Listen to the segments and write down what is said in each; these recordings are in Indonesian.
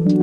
Video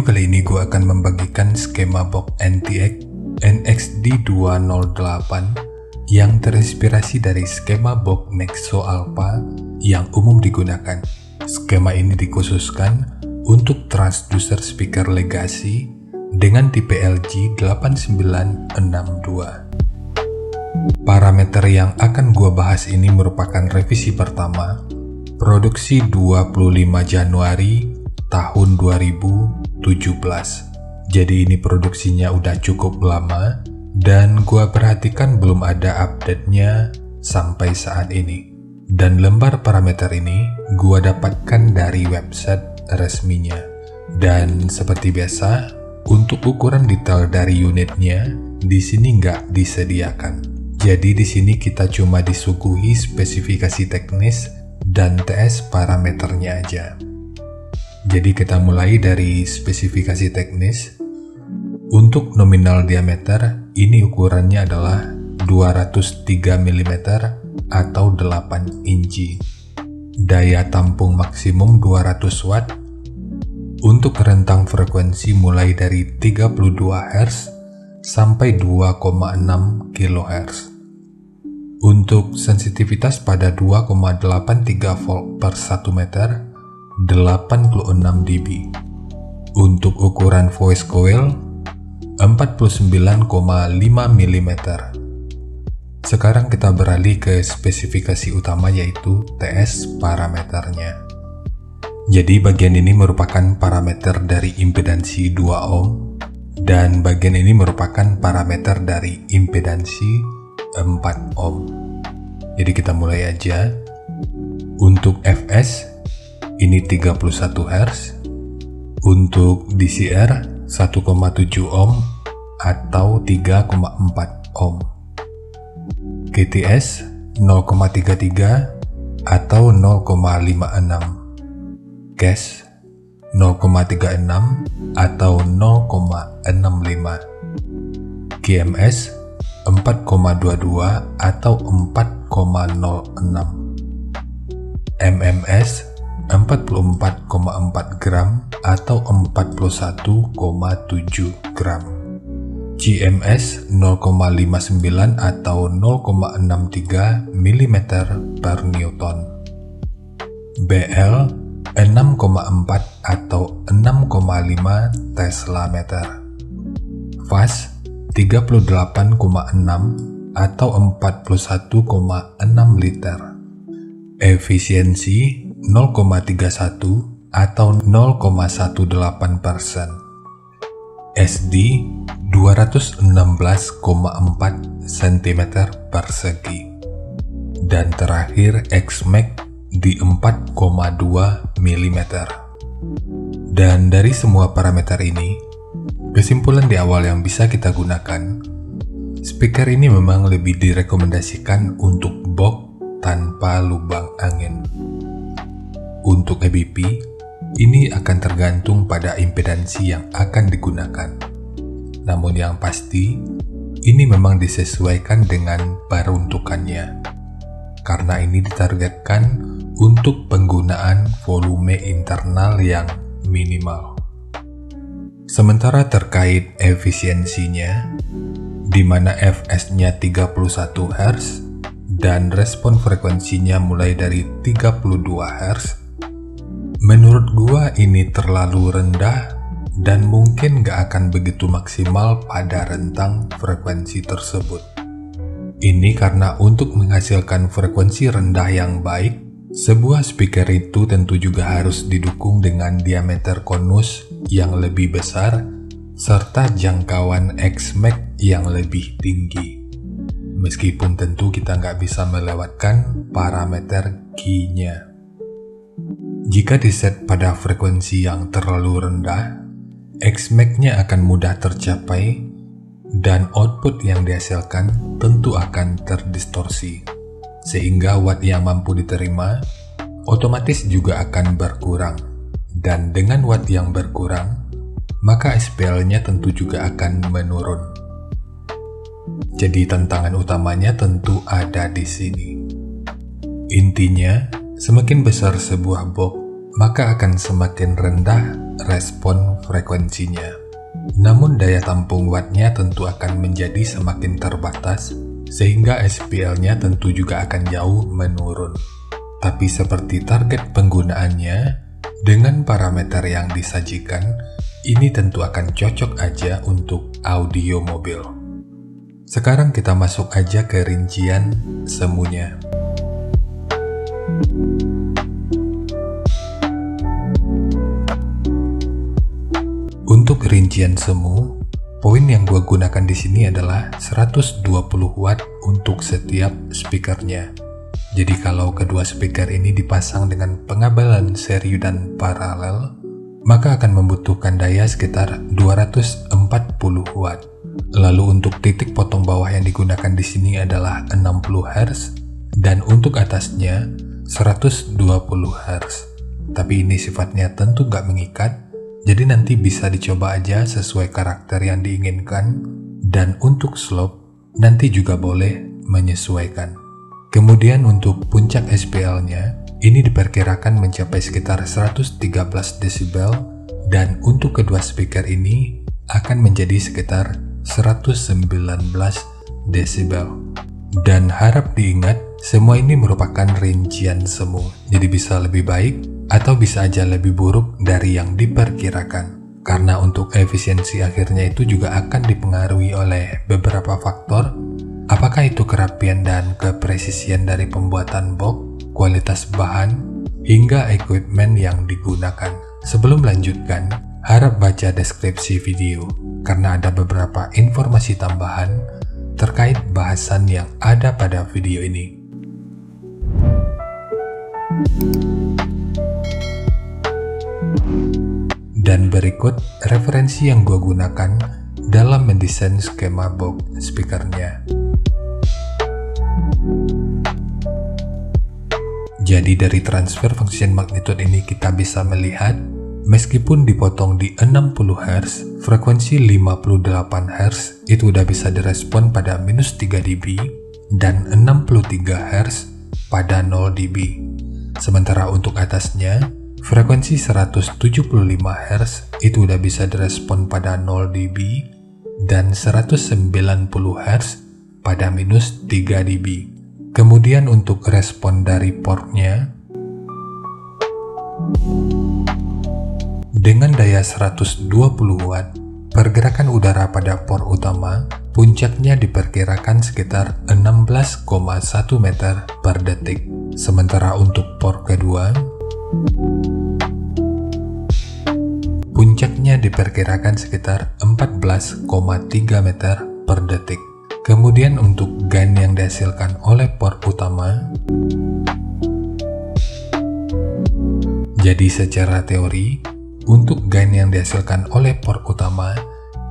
kali ini gue akan membagikan skema box NTX NXD208 yang terinspirasi dari skema box Nexo Alpha yang umum digunakan. Skema ini dikhususkan untuk transducer speaker legacy dengan tipe LG 8962. Parameter yang akan gue bahas ini merupakan revisi pertama, produksi 25 Januari tahun 2017. Jadi ini produksinya udah cukup lama dan gua perhatikan belum ada update-nya sampai saat ini. Dan lembar parameter ini gua dapatkan dari website resminya. Dan seperti biasa, untuk ukuran detail dari unitnya di sini nggak disediakan. Jadi di sini kita cuma disuguhi spesifikasi teknis dan TS parameternya aja. Jadi kita mulai dari spesifikasi teknis. Untuk nominal diameter, ini ukurannya adalah 203 mm atau 8 inci. Daya tampung maksimum 200 watt. Untuk rentang frekuensi mulai dari 32 Hz sampai 2,6 kHz. Untuk sensitivitas pada 2,83 volt per 1 meter, 86 dB. Untuk ukuran voice coil 49,5 mm. Sekarang kita beralih ke spesifikasi utama, yaitu TS parameternya. Jadi bagian ini merupakan parameter dari impedansi 2 ohm dan bagian ini merupakan parameter dari impedansi 4 ohm. Jadi kita mulai aja. Untuk Fs ini 31 Hz, untuk DCR 1,7 ohm atau 3,4 ohm, KTS 0,33 atau 0,56, Gas 0,36 atau 0,65, KMS 4,22 atau 4,06, MMS 44,4 gram atau 41,7 gram, GMS 0,59 atau 0,63 mm per Newton, BL 6,4 atau 6,5 Tesla meter, Fast 38,6 atau 41,6 liter, efisiensi 0,31 atau 0,18%, SD 216,4 cm persegi, dan terakhir Xmax di 4,2 mm. Dan dari semua parameter ini, kesimpulan di awal yang bisa kita gunakan, speaker ini memang lebih direkomendasikan untuk box tanpa lubang angin. Untuk EBP, ini akan tergantung pada impedansi yang akan digunakan. Namun yang pasti, ini memang disesuaikan dengan peruntukannya. Karena ini ditargetkan untuk penggunaan volume internal yang minimal. Sementara terkait efisiensinya, di mana Fs-nya 31 Hz dan respon frekuensinya mulai dari 32 Hz, menurut gua ini terlalu rendah dan mungkin gak akan begitu maksimal pada rentang frekuensi tersebut. Ini karena untuk menghasilkan frekuensi rendah yang baik, sebuah speaker itu tentu juga harus didukung dengan diameter konus yang lebih besar serta jangkauan Xmax yang lebih tinggi. Meskipun tentu kita nggak bisa melewatkan parameter Q-nya. Jika diset pada frekuensi yang terlalu rendah, Xmax-nya akan mudah tercapai dan output yang dihasilkan tentu akan terdistorsi, sehingga watt yang mampu diterima otomatis juga akan berkurang. Dan dengan watt yang berkurang, maka SPL-nya tentu juga akan menurun. Jadi tantangan utamanya tentu ada di sini. Intinya, semakin besar sebuah box, maka akan semakin rendah respon frekuensinya. Namun daya tampung wattnya tentu akan menjadi semakin terbatas, sehingga SPL-nya tentu juga akan jauh menurun. Tapi seperti target penggunaannya, dengan parameter yang disajikan, ini tentu akan cocok aja untuk audio mobil. Sekarang kita masuk aja ke rincian semuanya. Untuk rincian semu, poin yang gue gunakan di sini adalah 120 watt untuk setiap speakernya. Jadi kalau kedua speaker ini dipasang dengan pengabelan seri dan paralel, maka akan membutuhkan daya sekitar 240 watt. Lalu untuk titik potong bawah yang digunakan di sini adalah 60 Hz dan untuk atasnya 120 Hz. Tapi ini sifatnya tentu nggak mengikat, jadi nanti bisa dicoba aja sesuai karakter yang diinginkan, dan untuk slope nanti juga boleh menyesuaikan. Kemudian untuk puncak SPL-nya, ini diperkirakan mencapai sekitar 113 desibel, dan untuk kedua speaker ini akan menjadi sekitar 119 desibel. Dan harap diingat, semua ini merupakan rincian semu, jadi bisa lebih baik atau bisa aja lebih buruk dari yang diperkirakan. Karena untuk efisiensi akhirnya itu juga akan dipengaruhi oleh beberapa faktor, apakah itu kerapian dan kepresisian dari pembuatan box, kualitas bahan, hingga equipment yang digunakan. Sebelum melanjutkan, harap baca deskripsi video, karena ada beberapa informasi tambahan terkait bahasan yang ada pada video ini. Dan berikut referensi yang gue gunakan dalam mendesain skema box speakernya. Jadi dari transfer function magnitude ini kita bisa melihat, meskipun dipotong di 60 Hz, frekuensi 58 Hz itu udah bisa direspon pada minus 3 dB dan 63 Hz pada 0 dB. Sementara untuk atasnya, frekuensi 175 Hz itu udah bisa direspon pada 0 dB dan 190 Hz pada minus 3 dB. Kemudian untuk respon dari portnya, dengan daya 120 watt, pergerakan udara pada port utama, puncaknya diperkirakan sekitar 16,1 meter per detik. Sementara untuk port kedua, puncaknya diperkirakan sekitar 14,3 meter per detik. Kemudian untuk gain yang dihasilkan oleh port utama, jadi secara teori, untuk gain yang dihasilkan oleh port utama,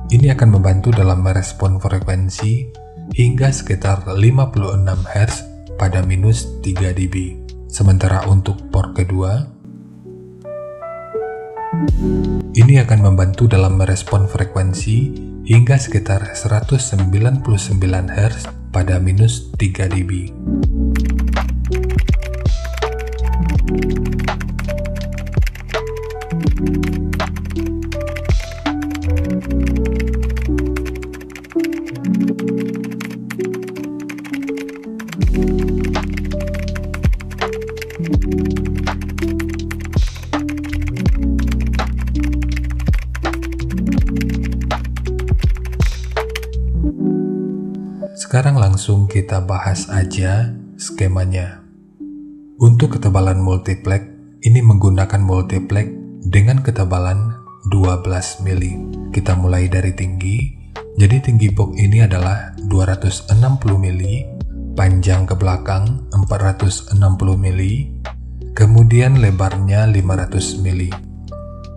ini akan membantu dalam merespon frekuensi hingga sekitar 56 Hz pada minus 3 dB. Sementara untuk port kedua, ini akan membantu dalam merespon frekuensi hingga sekitar 199 Hz pada minus 3 dB. Sekarang langsung kita bahas aja skemanya. Untuk ketebalan multiplex, ini menggunakan multiplex dengan ketebalan 12 mili. Kita mulai dari tinggi, jadi tinggi box ini adalah 260 mili, panjang ke belakang 460 mili, kemudian lebarnya 500 mili.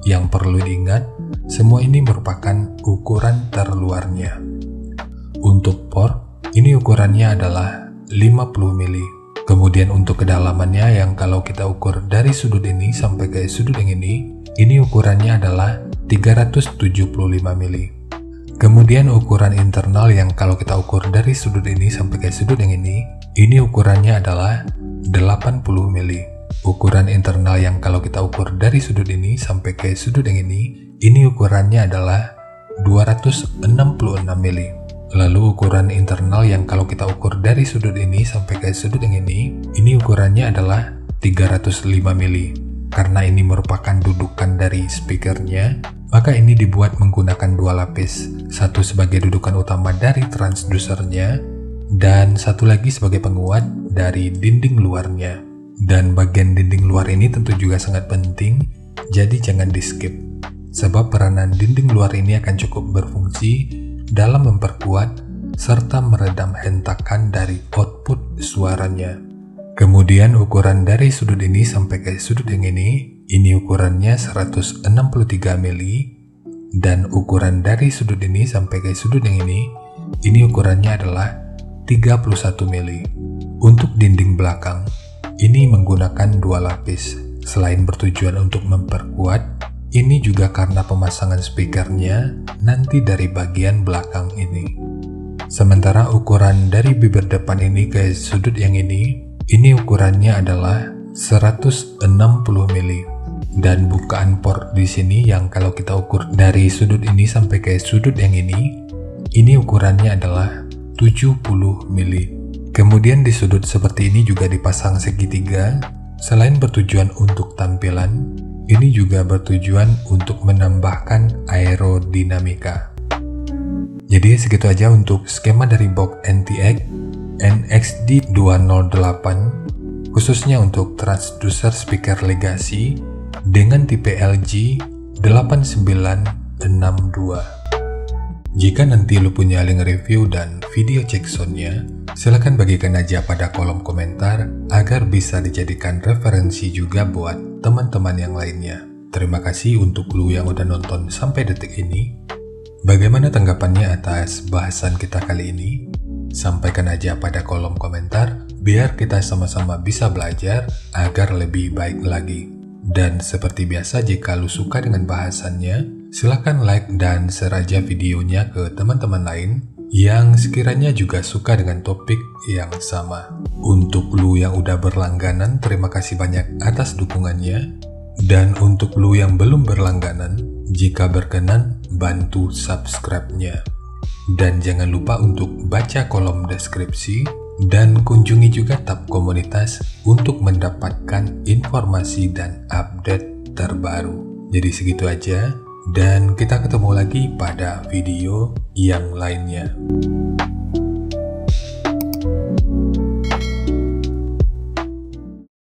Yang perlu diingat, semua ini merupakan ukuran terluarnya. Untuk port, ini ukurannya adalah 50 mili. Kemudian untuk kedalamannya yang kalau kita ukur dari sudut ini sampai ke sudut yang ini ukurannya adalah 375 mili. Kemudian ukuran internal yang kalau kita ukur dari sudut ini sampai ke sudut yang ini ukurannya adalah 80 mili. Ukuran internal yang kalau kita ukur dari sudut ini sampai ke sudut yang ini ukurannya adalah 266 mili. Lalu ukuran internal yang kalau kita ukur dari sudut ini sampai ke sudut yang ini ukurannya adalah 305 mili. Karena ini merupakan dudukan dari speakernya, maka ini dibuat menggunakan dua lapis, satu sebagai dudukan utama dari transdusernya, dan satu lagi sebagai penguat dari dinding luarnya. Dan bagian dinding luar ini tentu juga sangat penting, jadi jangan di skip, sebab peranan dinding luar ini akan cukup berfungsi dalam memperkuat serta meredam hentakan dari output suaranya. Kemudian ukuran dari sudut ini sampai ke sudut yang ini ukurannya 163 mili, dan ukuran dari sudut ini sampai ke sudut yang ini ukurannya adalah 31 mili. Untuk dinding belakang, ini menggunakan dua lapis. Selain bertujuan untuk memperkuat, ini juga karena pemasangan speakernya nanti dari bagian belakang ini. Sementara ukuran dari bibir depan ini ke sudut yang ini ukurannya adalah 160 mili. Dan bukaan port di sini yang kalau kita ukur dari sudut ini sampai ke sudut yang ini ukurannya adalah 70 mili. Kemudian di sudut seperti ini juga dipasang segitiga. Selain bertujuan untuk tampilan, ini juga bertujuan untuk menambahkan aerodinamika. Jadi segitu aja untuk skema dari box NTX NXD208, khususnya untuk transducer speaker Legacy dengan tipe LG 8962. Jika nanti lu punya link review dan video cek soundnya, silahkan bagikan aja pada kolom komentar agar bisa dijadikan referensi juga buat teman-teman yang lainnya. Terima kasih untuk lu yang udah nonton sampai detik ini. Bagaimana tanggapannya atas bahasan kita kali ini? Sampaikan aja pada kolom komentar biar kita sama-sama bisa belajar agar lebih baik lagi. Dan seperti biasa, jika lu suka dengan bahasannya, silahkan like dan share aja videonya ke teman-teman lain yang sekiranya juga suka dengan topik yang sama. Untuk lu yang udah berlangganan, terima kasih banyak atas dukungannya. Dan untuk lu yang belum berlangganan, jika berkenan, bantu subscribe-nya. Dan jangan lupa untuk baca kolom deskripsi dan kunjungi juga tab komunitas untuk mendapatkan informasi dan update terbaru. Jadi segitu aja, dan kita ketemu lagi pada video yang lainnya.